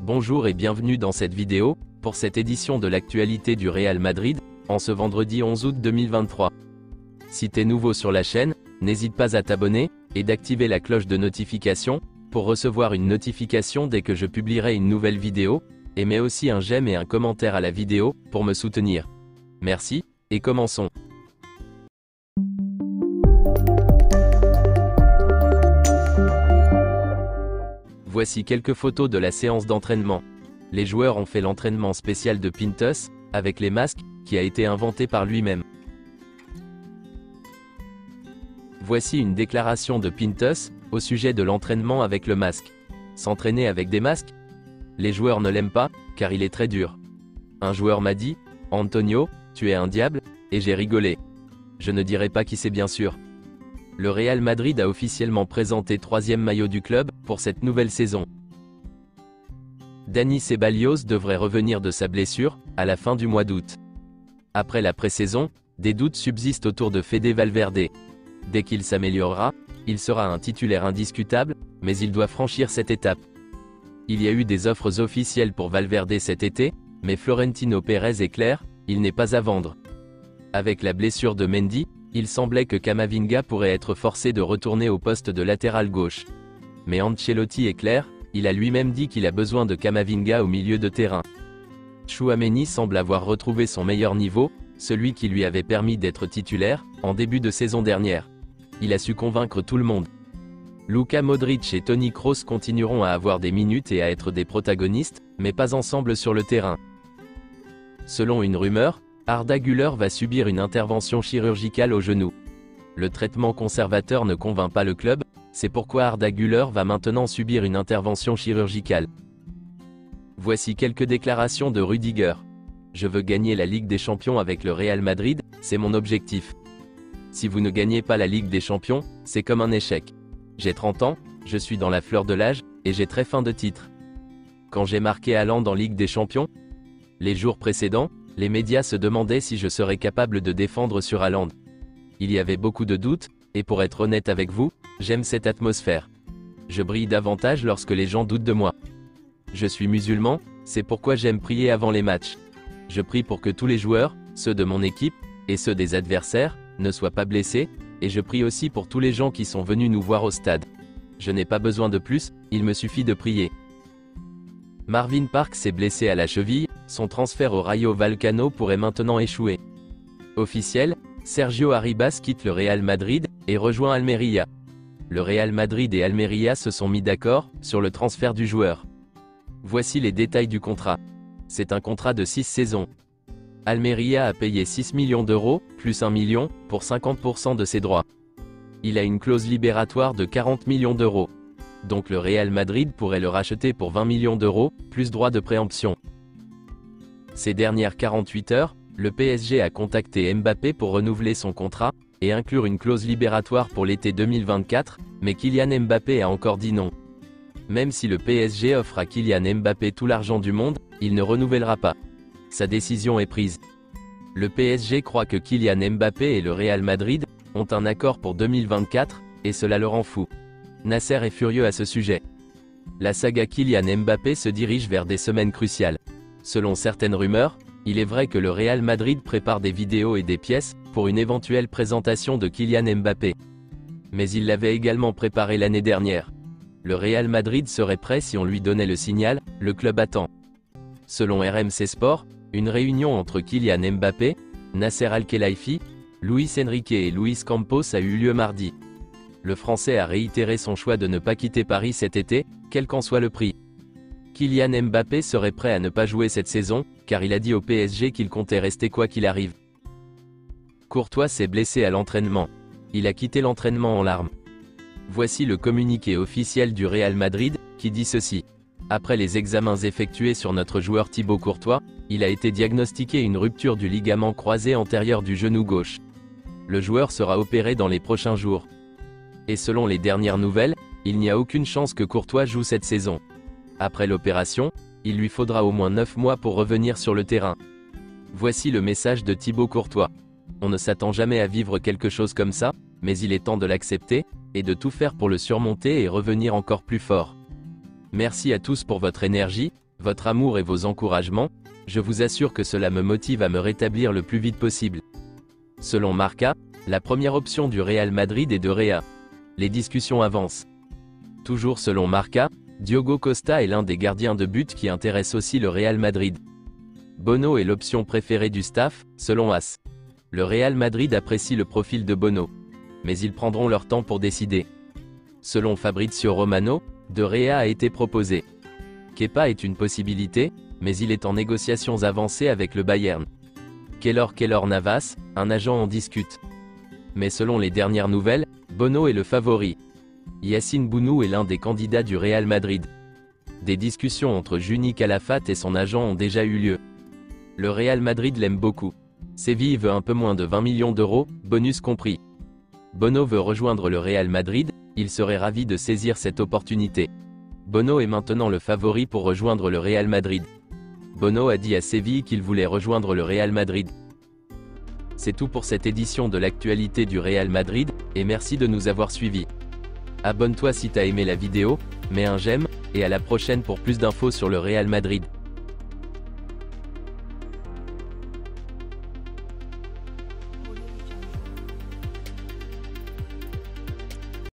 Bonjour et bienvenue dans cette vidéo, pour cette édition de l'actualité du Real Madrid, en ce vendredi 11 août 2023. Si t'es nouveau sur la chaîne, n'hésite pas à t'abonner, et d'activer la cloche de notification, pour recevoir une notification dès que je publierai une nouvelle vidéo, et mets aussi un j'aime et un commentaire à la vidéo, pour me soutenir. Merci, et commençons. Voici quelques photos de la séance d'entraînement. Les joueurs ont fait l'entraînement spécial de Pintus, avec les masques, qui a été inventé par lui-même. Voici une déclaration de Pintus, au sujet de l'entraînement avec le masque. S'entraîner avec des masques? Les joueurs ne l'aiment pas, car il est très dur. Un joueur m'a dit, « Antonio, tu es un diable », et j'ai rigolé. Je ne dirai pas qui c'est bien sûr. Le Real Madrid a officiellement présenté 3e maillot du club, pour cette nouvelle saison. Dani Ceballos devrait revenir de sa blessure, à la fin du mois d'août. Après la pré-saison, des doutes subsistent autour de Fede Valverde. Dès qu'il s'améliorera, il sera un titulaire indiscutable, mais il doit franchir cette étape. Il y a eu des offres officielles pour Valverde cet été, mais Florentino Pérez est clair, il n'est pas à vendre. Avec la blessure de Mendy, il semblait que Camavinga pourrait être forcé de retourner au poste de latéral gauche. Mais Ancelotti est clair, il a lui-même dit qu'il a besoin de Camavinga au milieu de terrain. Tchouaméni semble avoir retrouvé son meilleur niveau, celui qui lui avait permis d'être titulaire, en début de saison dernière. Il a su convaincre tout le monde. Luka Modric et Toni Kroos continueront à avoir des minutes et à être des protagonistes, mais pas ensemble sur le terrain. Selon une rumeur, Arda Güler va subir une intervention chirurgicale au genou. Le traitement conservateur ne convainc pas le club, c'est pourquoi Arda Güler va maintenant subir une intervention chirurgicale. Voici quelques déclarations de Rudiger. Je veux gagner la Ligue des Champions avec le Real Madrid, c'est mon objectif. Si vous ne gagnez pas la Ligue des Champions, c'est comme un échec. J'ai 30 ans, je suis dans la fleur de l'âge, et j'ai très faim de titres. Quand j'ai marqué Haaland en Ligue des Champions, les jours précédents, les médias se demandaient si je serais capable de défendre sur Haaland. Il y avait beaucoup de doutes, et pour être honnête avec vous, j'aime cette atmosphère. Je brille davantage lorsque les gens doutent de moi. Je suis musulman, c'est pourquoi j'aime prier avant les matchs. Je prie pour que tous les joueurs, ceux de mon équipe, et ceux des adversaires, ne soient pas blessés, et je prie aussi pour tous les gens qui sont venus nous voir au stade. Je n'ai pas besoin de plus, il me suffit de prier. Marvin Park s'est blessé à la cheville, son transfert au Rayo Vallecano pourrait maintenant échouer. Officiel, Sergio Arribas quitte le Real Madrid, et rejoint Almeria. Le Real Madrid et Almeria se sont mis d'accord, sur le transfert du joueur. Voici les détails du contrat. C'est un contrat de 6 saisons. Almeria a payé 6 millions d'euros, plus 1 million, pour 50% de ses droits. Il a une clause libératoire de 40 millions d'euros. Donc le Real Madrid pourrait le racheter pour 20 millions d'euros, plus droit de préemption. Ces dernières 48 heures, le PSG a contacté Mbappé pour renouveler son contrat, et inclure une clause libératoire pour l'été 2024, mais Kylian Mbappé a encore dit non. Même si le PSG offre à Kylian Mbappé tout l'argent du monde, il ne renouvellera pas. Sa décision est prise. Le PSG croit que Kylian Mbappé et le Real Madrid ont un accord pour 2024, et cela le rend fou. Nasser est furieux à ce sujet. La saga Kylian Mbappé se dirige vers des semaines cruciales. Selon certaines rumeurs, il est vrai que le Real Madrid prépare des vidéos et des pièces, pour une éventuelle présentation de Kylian Mbappé. Mais il l'avait également préparé l'année dernière. Le Real Madrid serait prêt si on lui donnait le signal, le club attend. Selon RMC Sport, une réunion entre Kylian Mbappé, Nasser Al-Khelaifi, Luis Enrique et Luis Campos a eu lieu mardi. Le Français a réitéré son choix de ne pas quitter Paris cet été, quel qu'en soit le prix. Kylian Mbappé serait prêt à ne pas jouer cette saison, car il a dit au PSG qu'il comptait rester quoi qu'il arrive. Courtois s'est blessé à l'entraînement. Il a quitté l'entraînement en larmes. Voici le communiqué officiel du Real Madrid, qui dit ceci. Après les examens effectués sur notre joueur Thibaut Courtois, il a été diagnostiqué une rupture du ligament croisé antérieur du genou gauche. Le joueur sera opéré dans les prochains jours. Et selon les dernières nouvelles, il n'y a aucune chance que Courtois joue cette saison. Après l'opération, il lui faudra au moins 9 mois pour revenir sur le terrain. Voici le message de Thibaut Courtois. On ne s'attend jamais à vivre quelque chose comme ça, mais il est temps de l'accepter, et de tout faire pour le surmonter et revenir encore plus fort. Merci à tous pour votre énergie, votre amour et vos encouragements, je vous assure que cela me motive à me rétablir le plus vite possible. Selon Marca, la première option du Real Madrid est de Rea. Les discussions avancent. Toujours selon Marca, Diogo Costa est l'un des gardiens de but qui intéresse aussi le Real Madrid. Bono est l'option préférée du staff, selon AS. Le Real Madrid apprécie le profil de Bono. Mais ils prendront leur temps pour décider. Selon Fabrizio Romano, De Rea a été proposé. Kepa est une possibilité, mais il est en négociations avancées avec le Bayern. Keylor Navas, un agent en discute. Mais selon les dernières nouvelles, Bono est le favori. Yacine Bounou est l'un des candidats du Real Madrid. Des discussions entre Juni Calafat et son agent ont déjà eu lieu. Le Real Madrid l'aime beaucoup. Séville veut un peu moins de 20 millions d'euros, bonus compris. Bono veut rejoindre le Real Madrid, il serait ravi de saisir cette opportunité. Bono est maintenant le favori pour rejoindre le Real Madrid. Bono a dit à Séville qu'il voulait rejoindre le Real Madrid. C'est tout pour cette édition de l'actualité du Real Madrid, et merci de nous avoir suivis. Abonne-toi si t'as aimé la vidéo, mets un j'aime, et à la prochaine pour plus d'infos sur le Real Madrid.